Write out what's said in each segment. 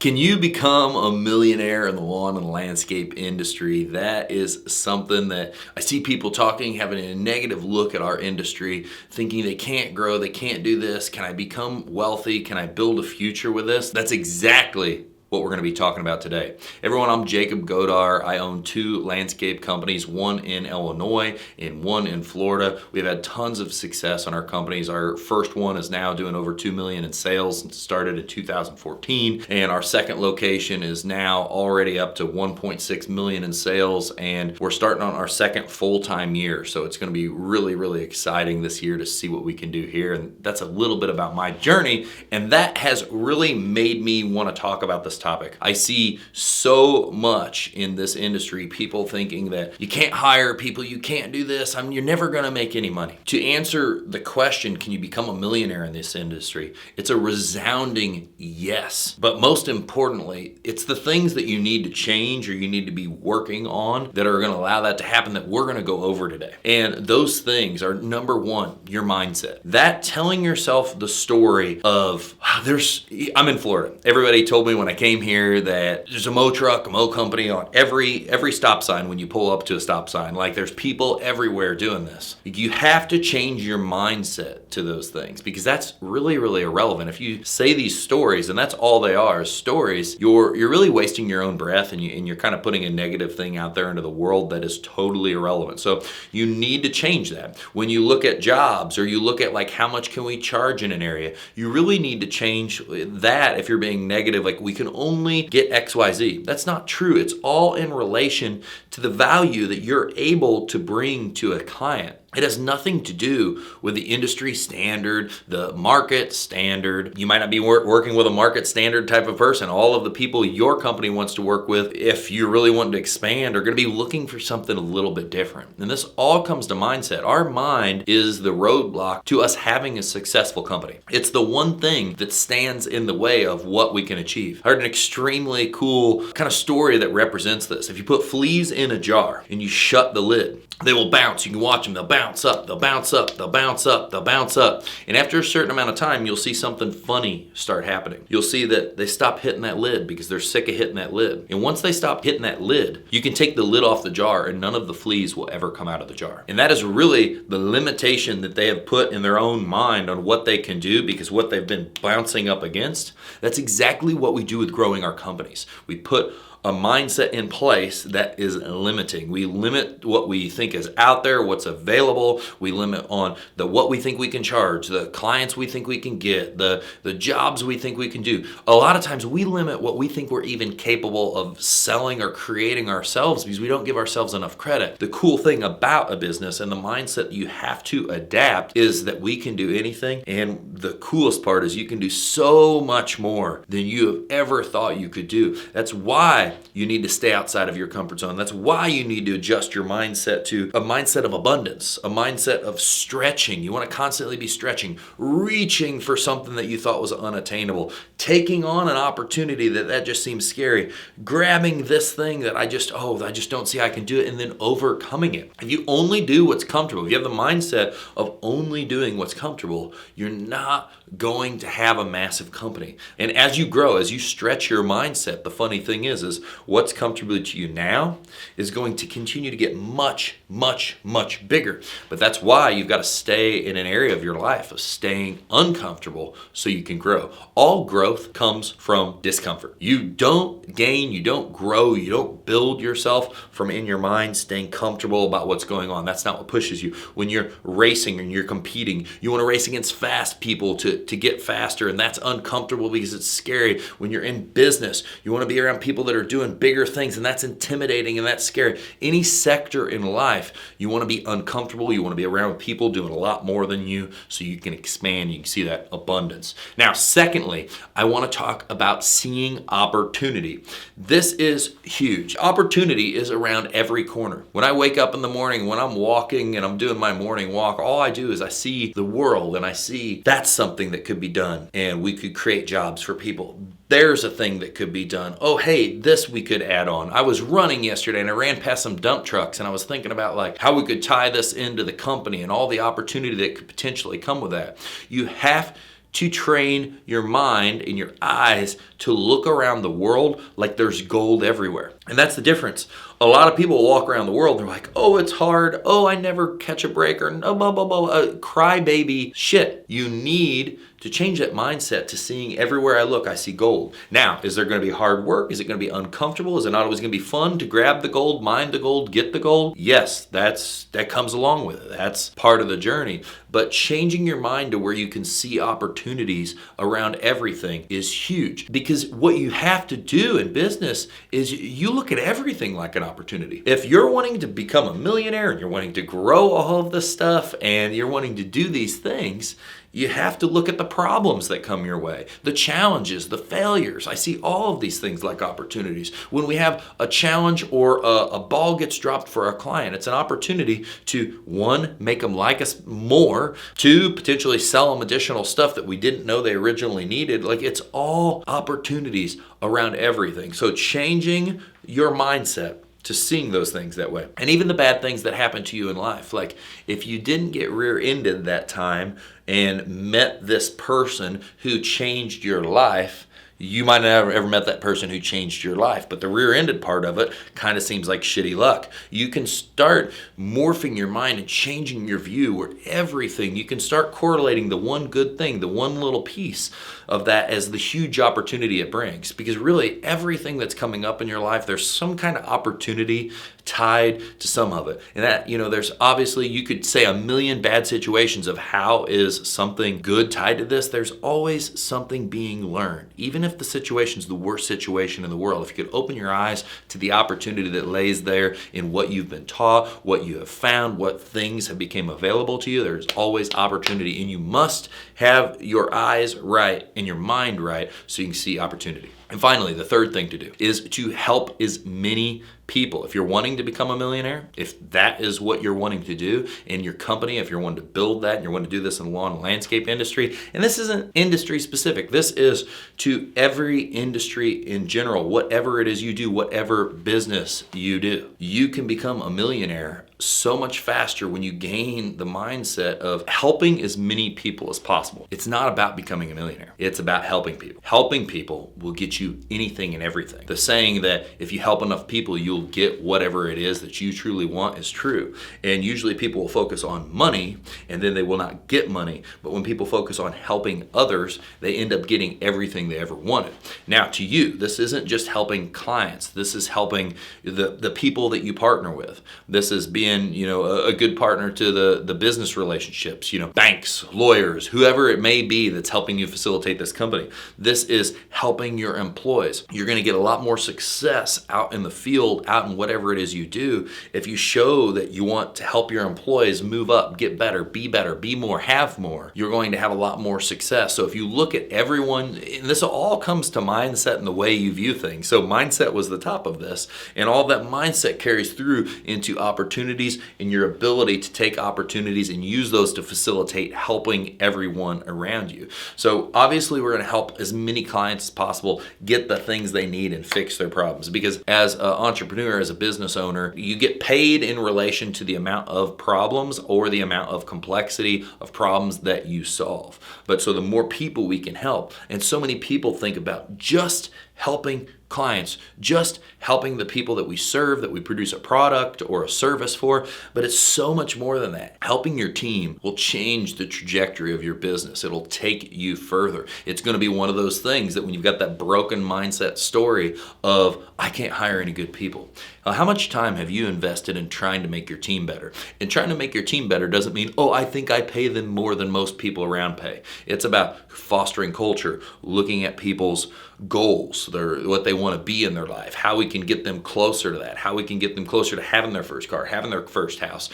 Can you become a millionaire in the lawn and landscape industry? That is something that I see people talking, having a negative look at our industry, thinking they can't grow, they can't do this. Can I become wealthy? Can I build a future with this? That's exactly what we're going to be talking about today. Everyone, I'm Jacob Godar. I own 2 landscape companies, one in Illinois and one in Florida. We've had tons of success on our companies. Our first one is now doing over $2 million in sales. It started in 2014. And our second location is now already up to $1.6 million in sales. And we're starting on our second full-time year. So it's going to be really, really exciting this year to see what we can do here. And that's a little bit about my journey. And that has really made me want to talk about this topic. I see so much in this industry, people thinking that you can't hire people, you can't do this, you're never going to make any money. To answer the question, can you become a millionaire in this industry? It's a resounding yes. But most importantly, it's the things that you need to change or you need to be working on that are going to allow that to happen that we're going to go over today. And those things are, number one, your mindset. That telling yourself the story of, I'm in Florida. Everybody told me when I came here that there's a mow truck, a mow company on every stop sign when you pull up to a stop sign. Like there's people everywhere doing this. You have to change your mindset to those things because that's really, really irrelevant. If you say these stories, and that's all they are, is stories, you're really wasting your own breath and you're kind of putting a negative thing out there into the world that is totally irrelevant. So you need to change that. When you look at jobs or you look at like how much can we charge in an area, you really need to change that if you're being negative, like we can only get XYZ. That's not true. It's all in relation to the value that you're able to bring to a client. It has nothing to do with the industry standard, the market standard. You might not be working with a market standard type of person. All of the people your company wants to work with, if you're really wanting to expand, are going to be looking for something a little bit different. And this all comes to mindset. Our mind is the roadblock to us having a successful company. It's the one thing that stands in the way of what we can achieve. I heard an extremely cool kind of story that represents this. If you put fleas in a jar and you shut the lid, they will bounce. You can watch them. They'll bounce up, they'll bounce up, they'll bounce up, they'll bounce up. And after a certain amount of time, you'll see something funny start happening. You'll see that they stop hitting that lid because they're sick of hitting that lid. And once they stop hitting that lid, you can take the lid off the jar and none of the fleas will ever come out of the jar. And that is really the limitation that they have put in their own mind on what they can do because what they've been bouncing up against. That's exactly what we do with growing our companies. We put a mindset in place that is limiting. We limit what we think is out there, what's available. We limit on what we think we can charge, the clients we think we can get, the jobs we think we can do. A lot of times we limit what we think we're even capable of selling or creating ourselves because we don't give ourselves enough credit. The cool thing about a business and the mindset you have to adapt is that we can do anything. And the coolest part is you can do so much more than you have ever thought you could do. That's why you need to stay outside of your comfort zone. That's why you need to adjust your mindset to a mindset of abundance, a mindset of stretching. You want to constantly be stretching, reaching for something that you thought was unattainable, taking on an opportunity that just seems scary, grabbing this thing that I just don't see I can do it, and then overcoming it. If you only do what's comfortable, if you have the mindset of only doing what's comfortable, you're not going to have a massive company. And as you grow, as you stretch your mindset, the funny thing is what's comfortable to you now is going to continue to get much, much, much bigger. But that's why you've got to stay in an area of your life of staying uncomfortable so you can grow. All growth comes from discomfort. You don't gain, you don't grow, you don't build yourself from in your mind staying comfortable about what's going on. That's not what pushes you. When you're racing and you're competing, you want to race against fast people to get faster, and that's uncomfortable because it's scary. When you're in business, you want to be around people that are doing bigger things, and that's intimidating and that's scary. Any sector in life, you want to be uncomfortable. You want to be around people doing a lot more than you so you can expand. You can see that abundance. Now, secondly, I want to talk about seeing opportunity. This is huge. Opportunity is around every corner. When I wake up in the morning, when I'm walking and I'm doing my morning walk, all I do is I see the world and I see that's something that could be done and we could create jobs for people. There's a thing that could be done. Oh, hey, this we could add on. I was running yesterday and I ran past some dump trucks and I was thinking about like how we could tie this into the company and all the opportunity that could potentially come with that. You have to train your mind and your eyes to look around the world like there's gold everywhere. And that's the difference. A lot of people walk around the world, they're like, oh, it's hard. Oh, I never catch a break, or blah, blah, blah, crybaby shit. You need to change that mindset to seeing everywhere I look, I see gold. Now, is there going to be hard work? Is it going to be uncomfortable? Is it not always going to be fun to grab the gold, mine the gold, get the gold? Yes, that comes along with it. That's part of the journey. But changing your mind to where you can see opportunities around everything is huge. Because what you have to do in business is you look at everything like an opportunity. If you're wanting to become a millionaire and you're wanting to grow all of this stuff and you're wanting to do these things, you have to look at the problems that come your way, the challenges, the failures. I see all of these things like opportunities. When we have a challenge or a ball gets dropped for our client, it's an opportunity to, one, make them like us more, two, potentially sell them additional stuff that we didn't know they originally needed. Like, it's all opportunities around everything. So changing your mindset to seeing those things that way. And even the bad things that happen to you in life. Like, if you didn't get rear-ended that time and met this person who changed your life, you might not have ever met that person who changed your life, but the rear-ended part of it kind of seems like shitty luck. You can start morphing your mind and changing your view where everything, you can start correlating the one good thing, the one little piece of that as the huge opportunity it brings. Because really everything that's coming up in your life, there's some kind of opportunity tied to some of it. And that, there's obviously, you could say a million bad situations of how is something good tied to this. There's always something being learned. Even if the situation's the worst situation in the world, if you could open your eyes to the opportunity that lays there in what you've been taught, what you have found, what things have become available to you, there's always opportunity. And you must have your eyes right and your mind right so you can see opportunity. And finally, the third thing to do is to help as many people. If you're wanting to become a millionaire, if that is what you're wanting to do in your company, if you're wanting to build that and you're wanting to do this in the lawn and landscape industry, and this isn't industry specific, this is to every industry in general, whatever it is you do, whatever business you do, you can become a millionaire so much faster when you gain the mindset of helping as many people as possible. It's not about becoming a millionaire. It's about helping people. Helping people will get you anything and everything. The saying that if you help enough people, you'll get whatever it is that you truly want is true. And usually people will focus on money and then they will not get money. But when people focus on helping others, they end up getting everything they ever wanted. Now, to you, this isn't just helping clients. This is helping the people that you partner with. This is being a good partner to the business relationships, banks, lawyers, whoever it may be that's helping you facilitate this company. This is helping your employees. You're going to get a lot more success out in the field, out in whatever it is you do, if you show that you want to help your employees move up, get better, be more, have more. You're going to have a lot more success. So if you look at everyone, and this all comes to mindset and the way you view things. So mindset was the top of this, and all that mindset carries through into opportunities and your ability to take opportunities and use those to facilitate helping everyone around you. So obviously we're going to help as many clients as possible get the things they need and fix their problems, because as an entrepreneur, as a business owner, you get paid in relation to the amount of problems or the amount of complexity of problems that you solve. But so the more people we can help, and so many people think about just helping clients, just helping the people that we serve, that we produce a product or a service for, but it's so much more than that. Helping your team will change the trajectory of your business. It'll take you further. It's going to be one of those things that when you've got that broken mindset story of, I can't hire any good people. How much time have you invested in trying to make your team better? And trying to make your team better doesn't mean, I think I pay them more than most people around pay. It's about fostering culture, looking at people's goals, what they want to be in their life, how we can get them closer to that, how we can get them closer to having their first car, having their first house,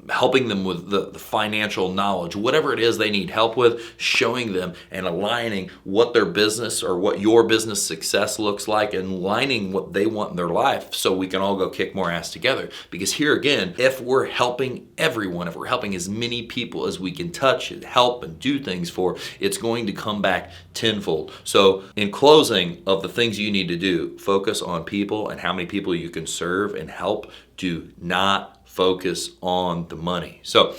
helping them with the financial knowledge, whatever it is they need help with, showing them and aligning what their business or what your business success looks like and aligning what they want in their life so we can all go kick more ass together. Because here again, if we're helping everyone, if we're helping as many people as we can touch and help and do things for, it's going to come back tenfold. So in closing of the things you need to do, focus on people and how many people you can serve and help. Do not focus on the money. So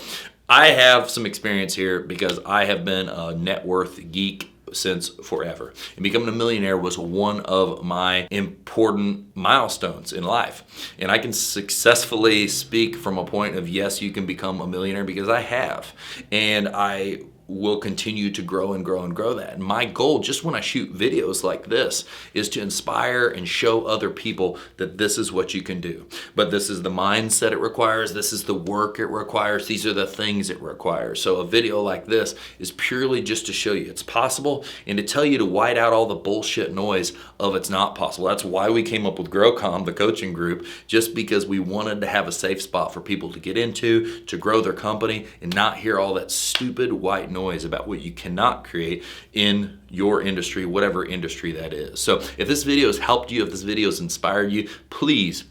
I have some experience here because I have been a net worth geek since forever. And becoming a millionaire was one of my important milestones in life. And I can successfully speak from a point of, yes, you can become a millionaire, because I have. And I will continue to grow and grow and grow that. And my goal, just when I shoot videos like this, is to inspire and show other people that this is what you can do. But this is the mindset it requires. This is the work it requires. These are the things it requires. So a video like this is purely just to show you it's possible and to tell you to white out all the bullshit noise of it's not possible. That's why we came up with GROW Comm, the coaching group, just because we wanted to have a safe spot for people to get into, to grow their company, and not hear all that stupid white noise about what you cannot create in your industry, whatever industry that is. So if this video has helped you, if this video has inspired you, please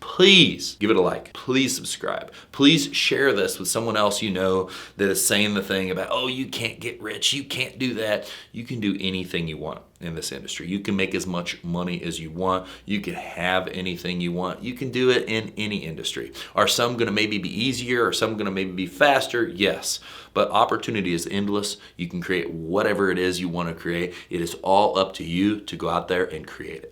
give it a like. Please subscribe. Please share this with someone else you know that is saying the thing about, oh, you can't get rich, you can't do that. You can do anything you want in this industry. You can make as much money as you want. You can have anything you want. You can do it in any industry. Are some going to maybe be easier? Are some going to maybe be faster? Yes. But opportunity is endless. You can create whatever it is you want to create. It is all up to you to go out there and create it.